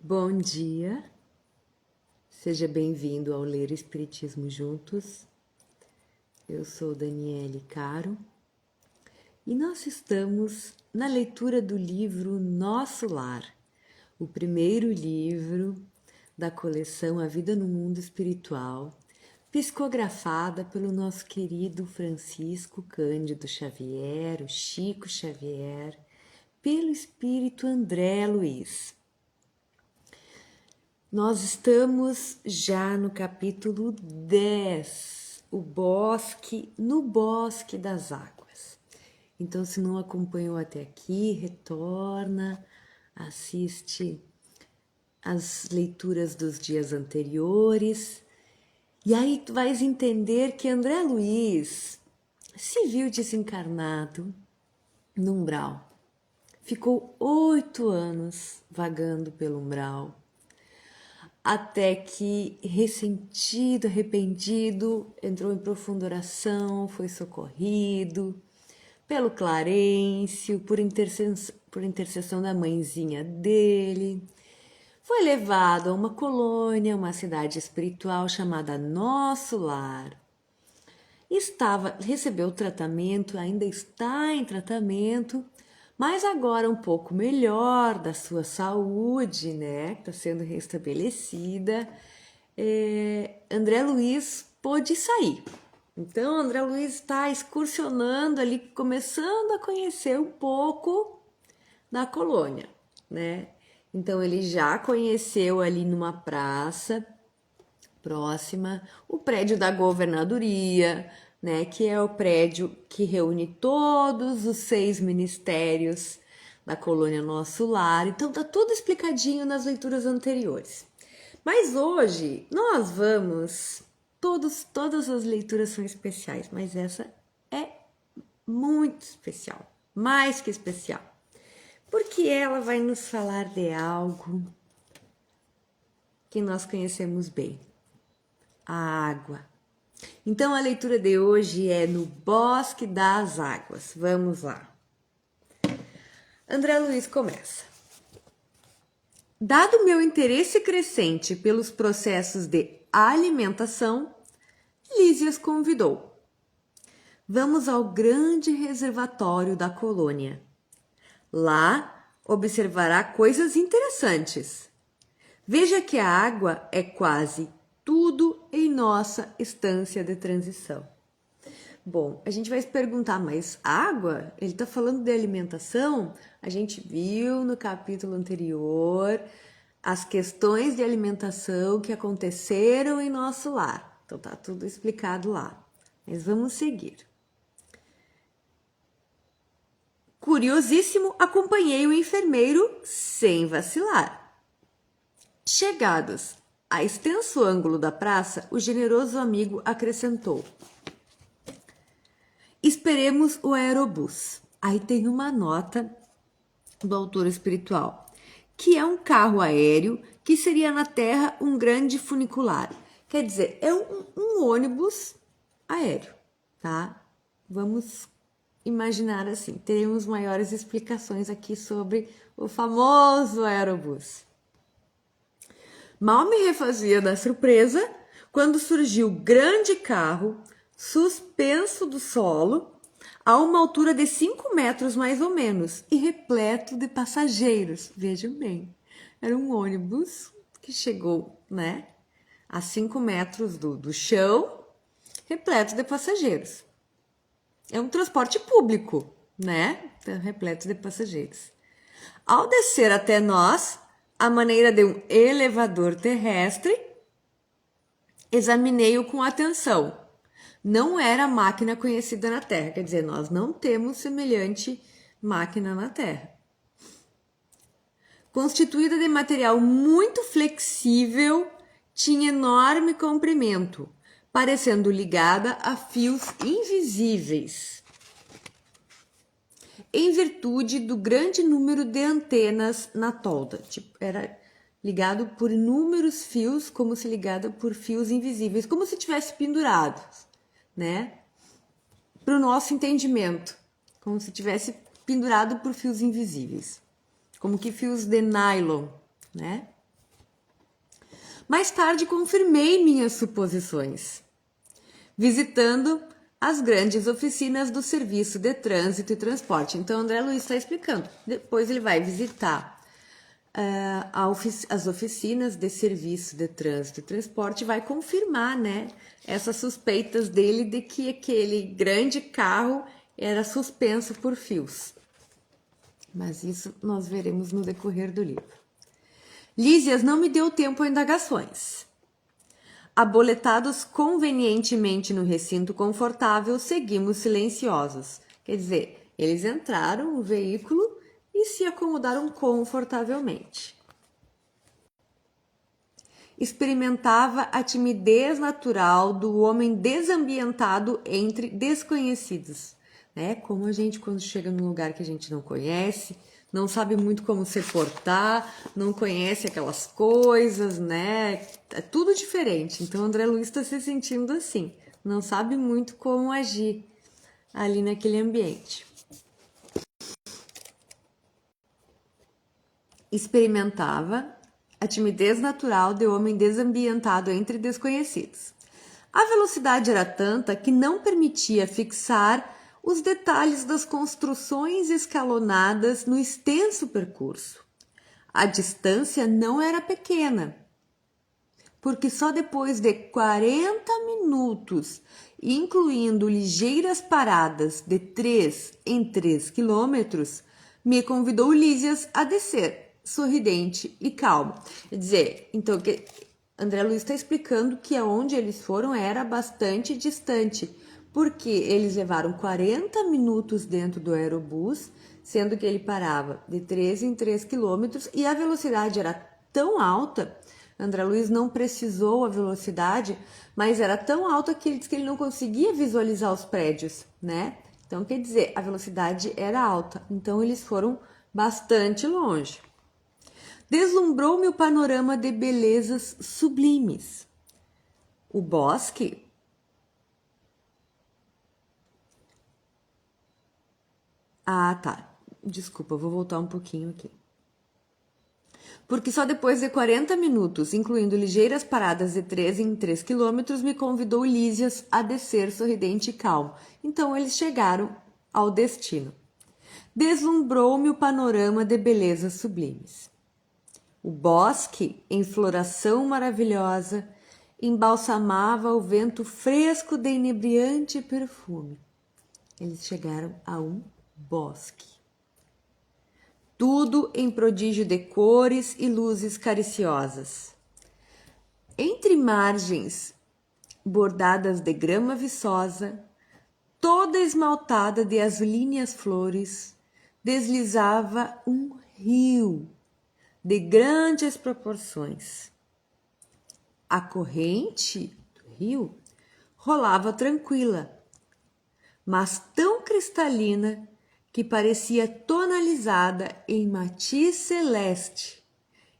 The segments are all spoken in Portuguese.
Bom dia, seja bem-vindo ao Ler Espiritismo Juntos. Eu sou Daniele Caro e nós estamos na leitura do livro Nosso Lar, o primeiro livro da coleção A Vida no Mundo Espiritual, psicografada pelo nosso querido Francisco Cândido Xavier, o Chico Xavier, pelo espírito André Luiz. Nós estamos já no capítulo 10, no bosque das águas. Então, se não acompanhou até aqui, retorna, assiste as leituras dos dias anteriores. E aí tu vais entender que André Luiz se viu desencarnado no umbral. Ficou 8 anos vagando pelo umbral. Até que, ressentido, arrependido, entrou em profunda oração, foi socorrido pelo Clarencio, por intercessão da mãezinha dele. Foi levado a uma colônia, uma cidade espiritual chamada Nosso Lar. Recebeu tratamento, ainda está em tratamento, mas agora um pouco melhor da sua saúde, né? Está sendo restabelecida. André Luiz pôde sair. Então, André Luiz está excursionando ali, começando a conhecer um pouco da colônia, né? Então, ele já conheceu ali numa praça próxima o prédio da governadoria, né, que é o prédio que reúne todos os 6 ministérios da colônia Nosso Lar. Então tá tudo explicadinho nas leituras anteriores. Mas hoje nós vamos, todas as leituras são especiais, mas essa é muito especial, mais que especial, porque ela vai nos falar de algo que nós conhecemos bem, a água. Então, a leitura de hoje é No Bosque das Águas. Vamos lá. André Luiz começa. Dado meu interesse crescente pelos processos de alimentação, Lísias convidou. Vamos ao grande reservatório da colônia. Lá observará coisas interessantes. Veja que a água é quase tudo em nossa estância de transição. Bom, a gente vai se perguntar, mas água? Ele está falando de alimentação? A gente viu no capítulo anterior as questões de alimentação que aconteceram em nosso lar. Então tá tudo explicado lá. Mas vamos seguir. Curiosíssimo, acompanhei o enfermeiro sem vacilar. Chegados a extenso ângulo da praça, o generoso amigo acrescentou: esperemos o aerobus. Aí tem uma nota do autor espiritual, que é um carro aéreo que seria na Terra um grande funicular. Quer dizer, é um ônibus aéreo, tá? Vamos imaginar assim. Teremos maiores explicações aqui sobre o famoso aerobus. Mal me refazia da surpresa quando surgiu grande carro suspenso do solo a uma altura de 5 metros mais ou menos e repleto de passageiros. Vejam bem, era um ônibus que chegou, né, a 5 metros do chão, repleto de passageiros. É um transporte público, né, repleto de passageiros. Ao descer até nós, à maneira de um elevador terrestre, examinei-o com atenção. Não era máquina conhecida na Terra, quer dizer, nós não temos semelhante máquina na Terra. Constituída de material muito flexível, tinha enorme comprimento, parecendo ligada a fios invisíveis, em virtude do grande número de antenas na tolda. Tipo, era ligado por inúmeros fios, como se ligado por fios invisíveis, como se tivesse pendurados, né? Para o nosso entendimento, como se tivesse pendurado por fios invisíveis, como que fios de nylon, né? Mais tarde confirmei minhas suposições, visitando as grandes oficinas do Serviço de Trânsito e Transporte. Então, André Luiz está explicando. Depois ele vai visitar as oficinas de Serviço de Trânsito e Transporte, vai confirmar, né, essas suspeitas dele de que aquele grande carro era suspenso por fios. Mas isso nós veremos no decorrer do livro. Lísias não me deu tempo a indagações. Aboletados convenientemente no recinto confortável, seguimos silenciosos. Quer dizer, eles entraram no veículo e se acomodaram confortavelmente. Experimentava a timidez natural do homem desambientado entre desconhecidos, né? Como a gente, quando chega num lugar que a gente não conhece, não sabe muito como se portar, não conhece aquelas coisas, né? É tudo diferente. Então, André Luiz está se sentindo assim, não sabe muito como agir ali naquele ambiente. Experimentava a timidez natural de homem desambientado entre desconhecidos. A velocidade era tanta que não permitia fixar os detalhes das construções escalonadas no extenso percurso. A distância não era pequena, porque só depois de 40 minutos, incluindo ligeiras paradas de 3 em 3 quilômetros, me convidou Lísias a descer, sorridente e calmo. Quer dizer, então, André Luiz está explicando que aonde eles foram era bastante distante, porque eles levaram 40 minutos dentro do aerobus, sendo que ele parava de 3 em 3 quilômetros e a velocidade era tão alta. André Luiz não precisou a velocidade, mas era tão alta que ele disse que ele não conseguia visualizar os prédios, né? Então, quer dizer, a velocidade era alta, então eles foram bastante longe. Deslumbrou-me o panorama de belezas sublimes. O bosque tá. Desculpa, vou voltar um pouquinho aqui. Porque só depois de 40 minutos, incluindo ligeiras paradas de 3 em 3 quilômetros, me convidou Lísias a descer sorridente e calmo. Então eles chegaram ao destino. Deslumbrou-me o panorama de belezas sublimes. O bosque, em floração maravilhosa, embalsamava o vento fresco de inebriante perfume. Eles chegaram a um bosque. Tudo em prodígio de cores e luzes cariciosas. Entre margens bordadas de grama viçosa, toda esmaltada de azulíneas flores, deslizava um rio de grandes proporções. A corrente do rio rolava tranquila, mas tão cristalina que parecia tonalizada em matiz celeste,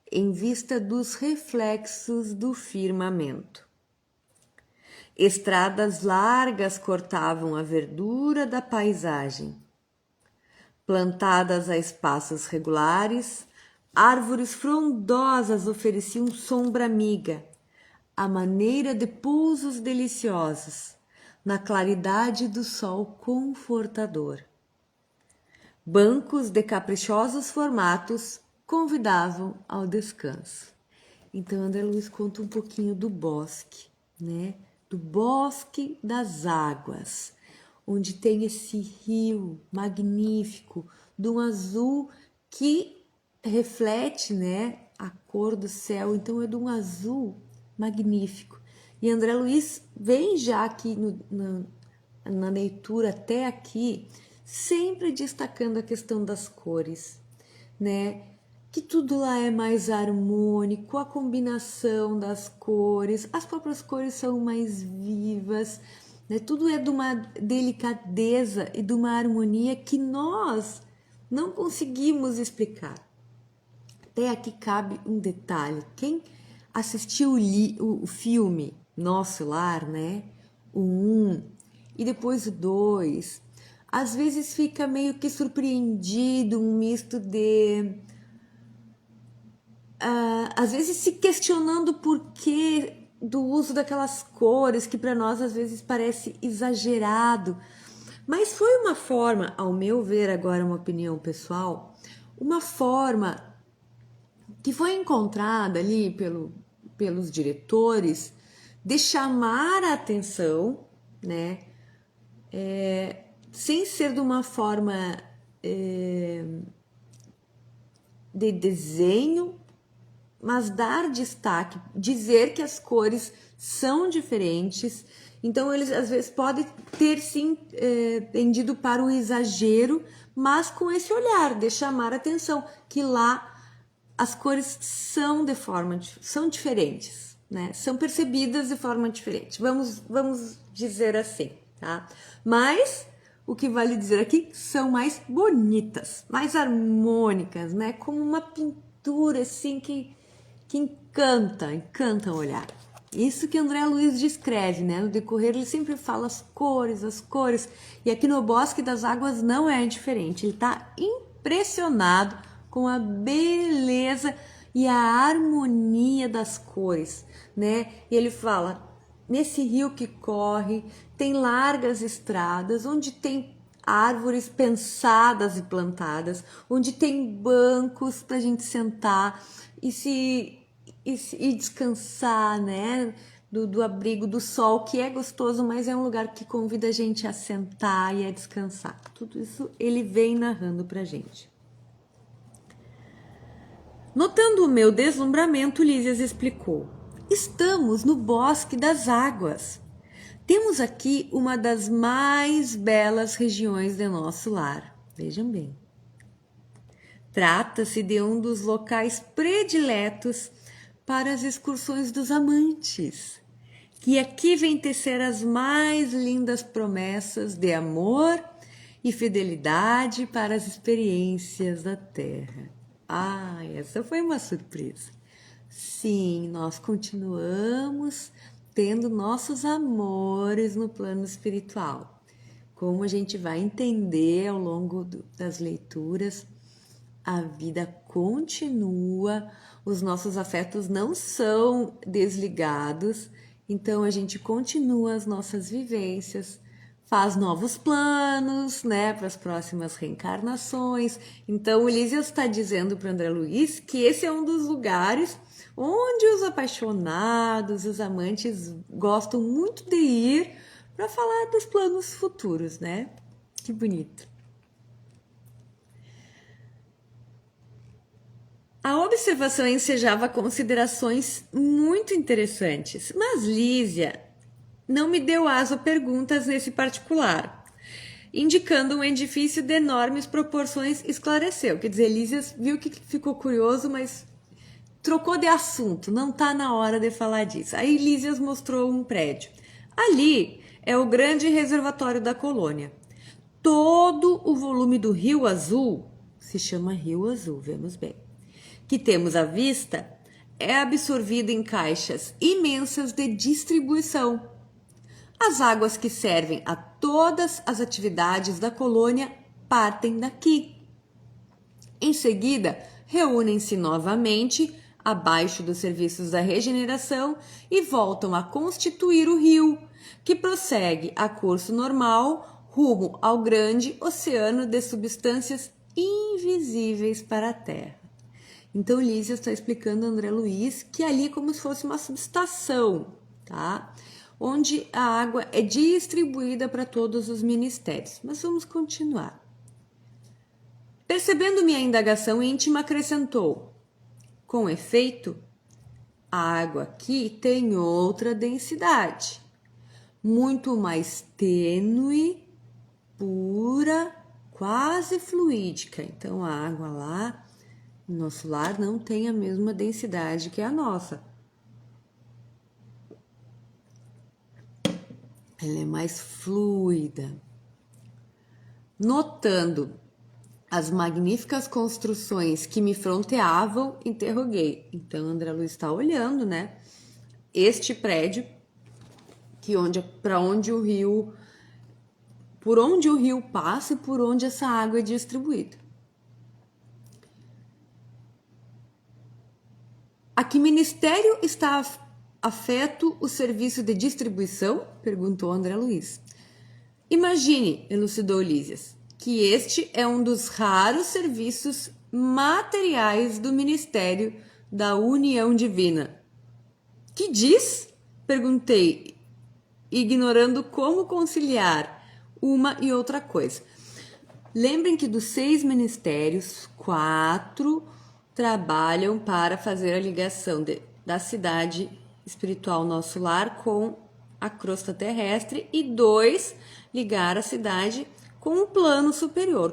em vista dos reflexos do firmamento. Estradas largas cortavam a verdura da paisagem. Plantadas a espaços regulares, árvores frondosas ofereciam sombra amiga, à maneira de pousos deliciosos, na claridade do sol confortador. Bancos de caprichosos formatos convidavam ao descanso. Então, André Luiz conta um pouquinho do bosque, né? Do bosque das águas, onde tem esse rio magnífico, de um azul que reflete, né, a cor do céu. Então, é de um azul magnífico. E André Luiz vem já aqui na leitura até aqui, sempre destacando a questão das cores, né? Que tudo lá é mais harmônico, a combinação das cores, as próprias cores são mais vivas, né? Tudo é de uma delicadeza e de uma harmonia que nós não conseguimos explicar. Até aqui cabe um detalhe. Quem assistiu o filme Nosso Lar, né? O 1 e depois o 2, às vezes fica meio que surpreendido, um misto de às vezes se questionando o porquê do uso daquelas cores que para nós às vezes parece exagerado. Mas foi uma forma, ao meu ver, agora uma opinião pessoal, uma forma que foi encontrada ali pelos diretores de chamar a atenção, né? Sem ser de uma forma de desenho, mas dar destaque, dizer que as cores são diferentes. Então, eles às vezes podem ter sim tendido para o exagero, mas com esse olhar de chamar a atenção, que lá as cores são diferentes, né? São percebidas de forma diferente. Vamos dizer assim, tá? Mas o que vale dizer aqui são mais bonitas, mais harmônicas, né? Como uma pintura assim que encanta o olhar. Isso que André Luiz descreve, né? No decorrer ele sempre fala as cores. E aqui no Bosque das Águas não é diferente. Ele está impressionado com a beleza e a harmonia das cores, né? E ele fala, nesse rio que corre, tem largas estradas, onde tem árvores pensadas e plantadas, onde tem bancos para a gente sentar e descansar, né? Do abrigo do sol, que é gostoso, mas é um lugar que convida a gente a sentar e a descansar. Tudo isso ele vem narrando pra gente. Notando o meu deslumbramento, Lísias explicou: estamos no Bosque das Águas. Temos aqui uma das mais belas regiões de nosso lar. Vejam bem. Trata-se de um dos locais prediletos para as excursões dos amantes, que aqui vêm tecer as mais lindas promessas de amor e fidelidade para as experiências da terra. Ah, essa foi uma surpresa. Sim, nós continuamos tendo nossos amores no plano espiritual. Como a gente vai entender ao longo das leituras, a vida continua, os nossos afetos não são desligados, então a gente continua as nossas vivências, faz novos planos, né, para as próximas reencarnações. Então o Lísias está dizendo para André Luiz que esse é um dos lugares onde os apaixonados, os amantes gostam muito de ir para falar dos planos futuros, né? Que bonito. A observação ensejava considerações muito interessantes, mas Lísia não me deu aso a perguntas nesse particular. Indicando um edifício de enormes proporções, esclareceu. Quer dizer, Lísias viu que ficou curioso, mas trocou de assunto, não está na hora de falar disso. Aí Lísias mostrou um prédio. Ali é o grande reservatório da colônia. Todo o volume do Rio Azul, se chama Rio Azul, vemos bem, que temos à vista, é absorvido em caixas imensas de distribuição. As águas que servem a todas as atividades da colônia partem daqui. Em seguida, reúnem-se novamente abaixo dos serviços da regeneração e voltam a constituir o rio, que prossegue a curso normal rumo ao grande oceano de substâncias invisíveis para a Terra. Então, Lísias está explicando a André Luiz que ali é como se fosse uma subestação, tá? Onde a água é distribuída para todos os ministérios. Mas vamos continuar. Percebendo minha indagação íntima, acrescentou: com efeito, a água aqui tem outra densidade, muito mais tênue, pura, quase fluídica. Então, a água lá no nosso lar não tem a mesma densidade que a nossa. Ela é mais fluida. Notando as magníficas construções que me fronteavam, interroguei. Então, André Luiz está olhando, né? Este prédio, por onde o rio passa e por onde essa água é distribuída. A que ministério está afeto o serviço de distribuição? Perguntou André Luiz. Imagine, elucidou Lísias, que este é um dos raros serviços materiais do Ministério da União Divina. Que diz? Perguntei, ignorando como conciliar uma e outra coisa. Lembrem que dos 6 ministérios, 4 trabalham para fazer a ligação da cidade espiritual Nosso Lar com a crosta terrestre e 2 ligar a cidade com um plano superior,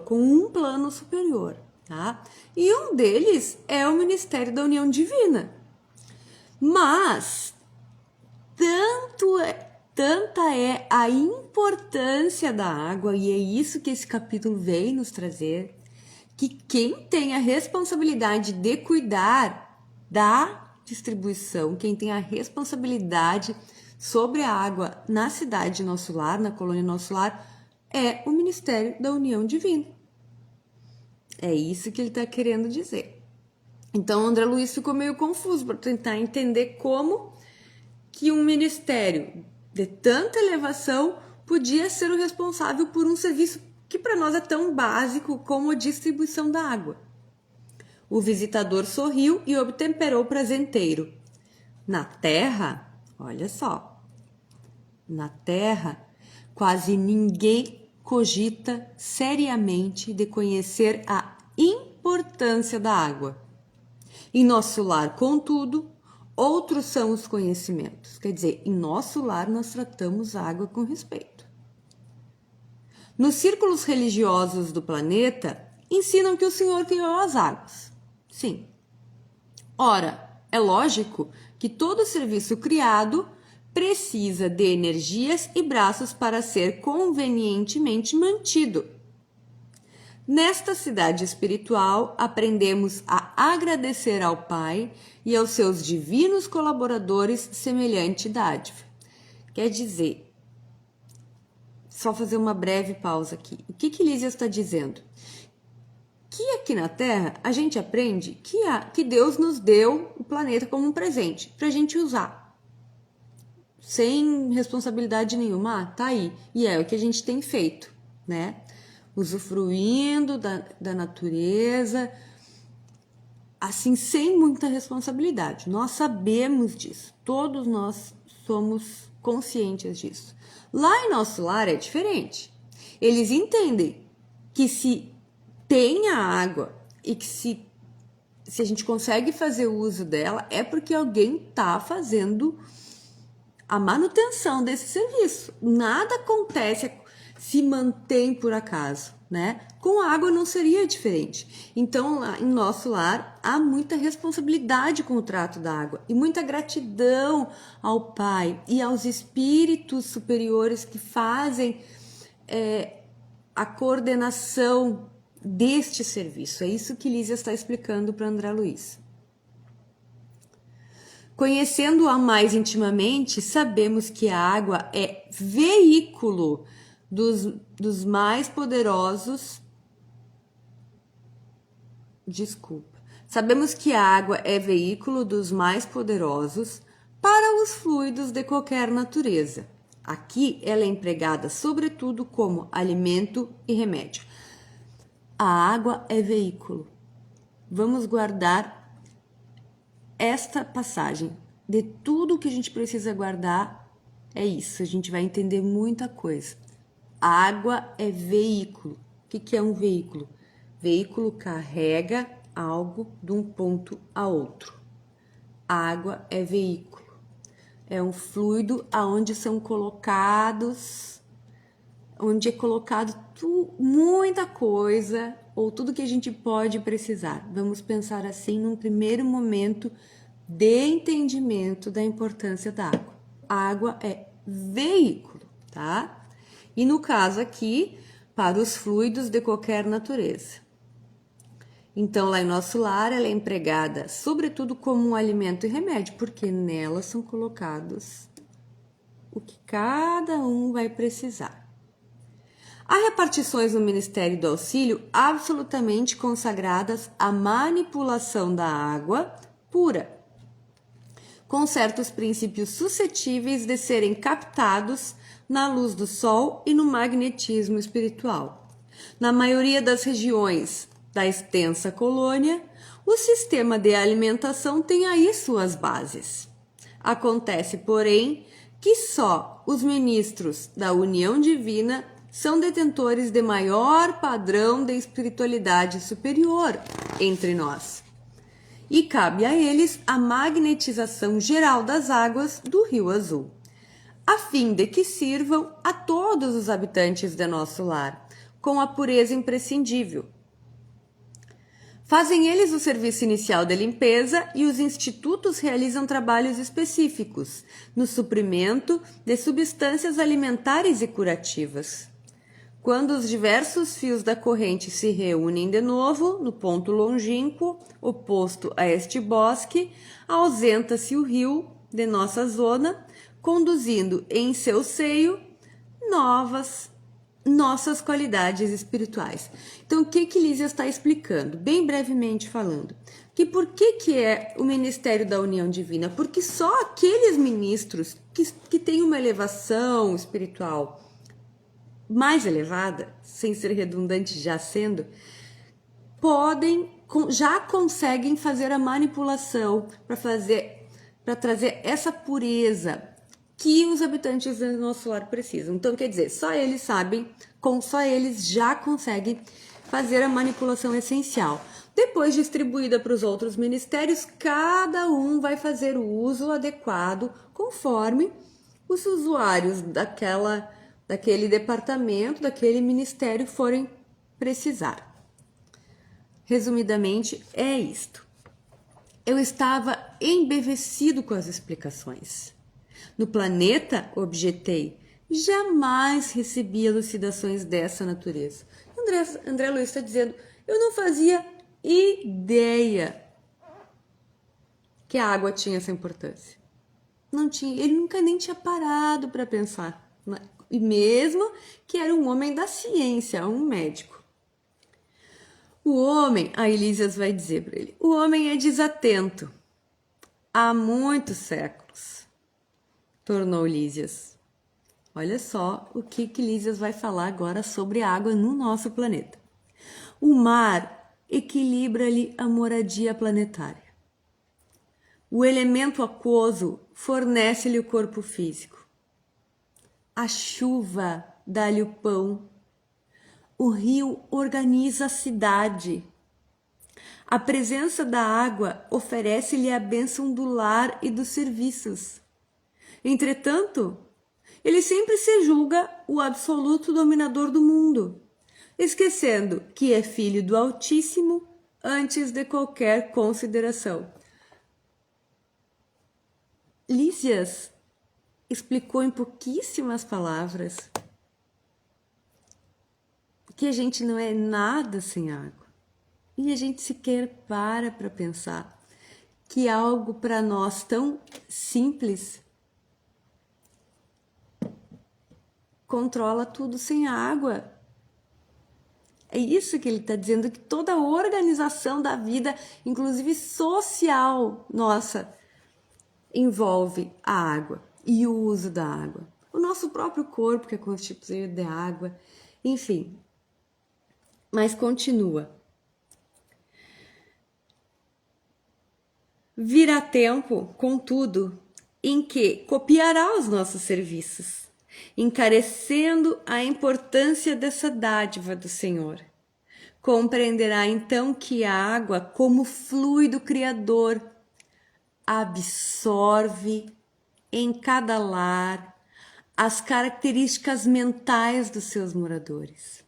tá? E um deles é o Ministério da União Divina. Mas tanta é a importância da água, e é isso que esse capítulo veio nos trazer, que quem tem a responsabilidade de cuidar da distribuição, quem tem a responsabilidade sobre a água na cidade Nosso Lar, na colônia Nosso Lar, é o Ministério da União Divina. É isso que ele está querendo dizer. Então, André Luiz ficou meio confuso para tentar entender como que um ministério de tanta elevação podia ser o responsável por um serviço que para nós é tão básico como a distribuição da água. O visitador sorriu e obtemperou prazenteiro. Na Terra, olha só, na Terra, quase ninguém cogita seriamente de conhecer a importância da água. Em Nosso Lar, contudo, outros são os conhecimentos. Quer dizer, em Nosso Lar nós tratamos a água com respeito. Nos círculos religiosos do planeta, ensinam que o Senhor criou as águas. Sim. Ora, é lógico que todo serviço criado precisa de energias e braços para ser convenientemente mantido. Nesta cidade espiritual, aprendemos a agradecer ao Pai e aos seus divinos colaboradores semelhante dádiva. Quer dizer, só fazer uma breve pausa aqui. O que Lísias está dizendo? Que aqui na Terra a gente aprende que Deus nos deu o planeta como um presente para a gente usar. Sem responsabilidade nenhuma, tá aí. E é o que a gente tem feito, né? Usufruindo da natureza, assim, sem muita responsabilidade. Nós sabemos disso, todos nós somos conscientes disso. Lá em Nosso Lar é diferente. Eles entendem que se tem a água e que se a gente consegue fazer uso dela, é porque alguém está fazendo a manutenção desse serviço. Nada acontece, se mantém por acaso, né? Com a água não seria diferente. Então, lá em Nosso Lar, há muita responsabilidade com o trato da água e muita gratidão ao Pai e aos espíritos superiores que fazem a coordenação deste serviço. É isso que Lísia está explicando para André Luiz. Conhecendo-a mais intimamente, sabemos que a água é veículo dos mais poderosos. Sabemos que a água é veículo dos mais poderosos para os fluidos de qualquer natureza. Aqui ela é empregada sobretudo como alimento e remédio. A água é veículo. Vamos guardar esta passagem. De tudo que a gente precisa guardar, é isso. A gente vai entender muita coisa. A água é veículo. O que é um veículo? Veículo carrega algo de um ponto a outro. A água é veículo. É um fluido onde é colocado muita coisa, ou tudo que a gente pode precisar. Vamos pensar assim num primeiro momento de entendimento da importância da água. A água é veículo, tá? E no caso aqui, para os fluidos de qualquer natureza. Então, lá em Nosso Lar, ela é empregada sobretudo como um alimento e remédio, porque nela são colocados o que cada um vai precisar. Há repartições no Ministério do Auxílio absolutamente consagradas à manipulação da água pura. com certos princípios suscetíveis de serem captados na luz do sol e no magnetismo espiritual. Na maioria das regiões da extensa colônia, o sistema de alimentação tem aí suas bases. Acontece, porém, que só os ministros da união divina são detentores de maior padrão de espiritualidade superior entre nós. E cabe a eles a magnetização geral das águas do Rio Azul, a fim de que sirvam a todos os habitantes de nosso lar, com a pureza imprescindível. Fazem eles o serviço inicial de limpeza e os institutos realizam trabalhos específicos no suprimento de substâncias alimentares e curativas. Quando os diversos fios da corrente se reúnem de novo no ponto longínquo oposto a este bosque, ausenta-se o rio de nossa zona, conduzindo em seu seio nossas qualidades espirituais. Então, o que Lísias está explicando? Bem brevemente falando. Que por que é o ministério da união divina? Porque só aqueles ministros que têm uma elevação espiritual mais elevada, sem ser redundante já sendo, já conseguem fazer a manipulação para trazer essa pureza que os habitantes do nosso lar precisam. Então, quer dizer, só eles sabem, só eles já conseguem fazer a manipulação essencial. Depois distribuída para os outros ministérios, cada um vai fazer o uso adequado conforme os usuários daquele departamento, daquele ministério forem precisar. Resumidamente, é isto. Eu estava embevecido com as explicações. No planeta, objetei, jamais recebi elucidações dessa natureza. André Luiz está dizendo, eu não fazia ideia que a água tinha essa importância. Não tinha, ele nunca nem tinha parado para pensar. E mesmo que era um homem da ciência, um médico. O homem, a Lísias vai dizer para ele, o homem é desatento há muitos séculos, tornou Lísias. Olha só o que Lísias vai falar agora sobre a água no nosso planeta. O mar equilibra-lhe a moradia planetária. O elemento aquoso fornece-lhe o corpo físico. A chuva dá-lhe o pão. O rio organiza a cidade. A presença da água oferece-lhe a bênção do lar e dos serviços. Entretanto, ele sempre se julga o absoluto dominador do mundo, esquecendo que é filho do Altíssimo antes de qualquer consideração. Lísias explicou em pouquíssimas palavras que a gente não é nada sem água. E a gente sequer para pensar que algo para nós tão simples controla tudo sem água. É isso que ele está dizendo, que toda a organização da vida, inclusive social nossa, envolve a água e o uso da água. O nosso próprio corpo, que é constituído de água, enfim. Mas continua. Virá tempo, contudo, em que copiará os nossos serviços, encarecendo a importância dessa dádiva do Senhor. Compreenderá então que a água, como fluido criador, absorve em cada lar as características mentais dos seus moradores.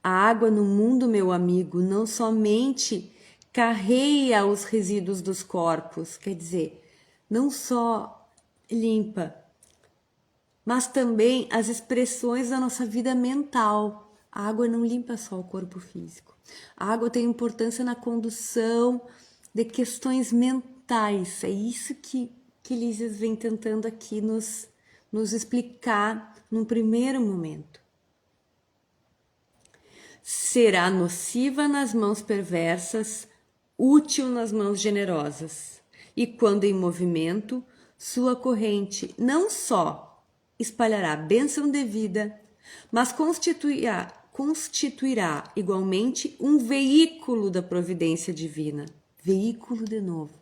A água no mundo, meu amigo, não somente carreia os resíduos dos corpos, quer dizer, não só limpa, mas também as expressões da nossa vida mental. A água não limpa só o corpo físico. A água tem importância na condução de questões mentais. É isso que Lísias vem tentando aqui nos explicar num primeiro momento. Será nociva nas mãos perversas, útil nas mãos generosas. e quando em movimento, sua corrente não só espalhará bênção de vida, mas constituirá igualmente um veículo da providência divina. Veículo de novo.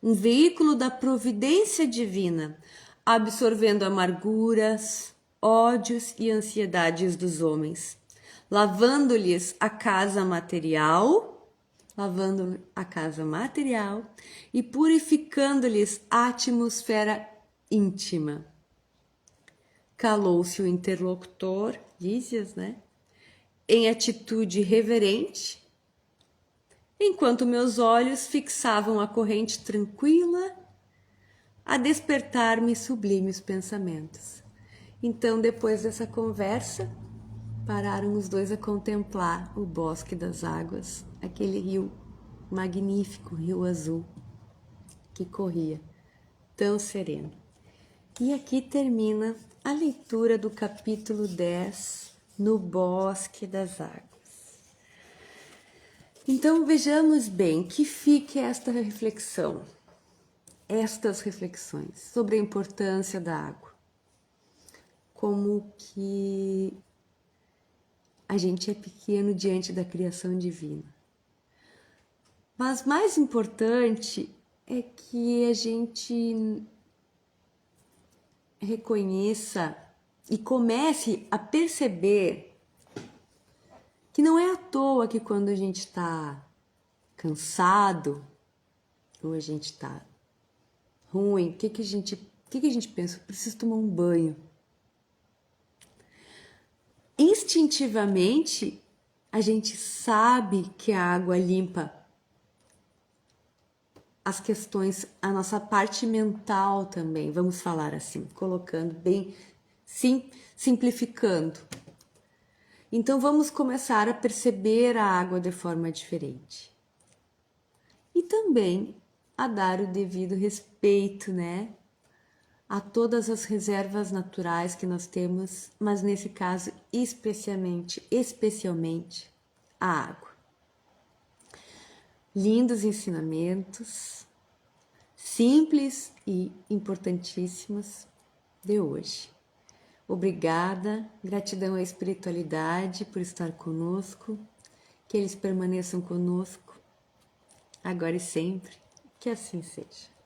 Um veículo da providência divina, absorvendo amarguras, ódios e ansiedades dos homens, lavando-lhes a casa material, e purificando-lhes a atmosfera íntima. Calou-se o interlocutor, Lísias, né? Em atitude reverente, enquanto meus olhos fixavam a corrente tranquila a despertar-me sublimes pensamentos. Então, depois dessa conversa, pararam os dois a contemplar o bosque das águas, aquele rio magnífico, rio azul, que corria tão sereno. E aqui termina a leitura do capítulo 10, No Bosque das Águas. Então vejamos bem que fique esta reflexão, estas reflexões sobre a importância da água. Como que a gente é pequeno diante da criação divina. Mas mais importante é que a gente reconheça e comece a perceber que não é à toa que quando a gente está cansado ou a gente está ruim, o que a gente pensa? Eu preciso tomar um banho. Instintivamente, a gente sabe que a água limpa as questões, a nossa parte mental também, vamos falar assim, colocando bem, simplificando. Então vamos começar a perceber a água de forma diferente. E também a dar o devido respeito, né? A todas as reservas naturais que nós temos, mas nesse caso especialmente a água. Lindos ensinamentos, simples e importantíssimos de hoje. Obrigada, gratidão à espiritualidade por estar conosco, que eles permaneçam conosco, agora e sempre, que assim seja.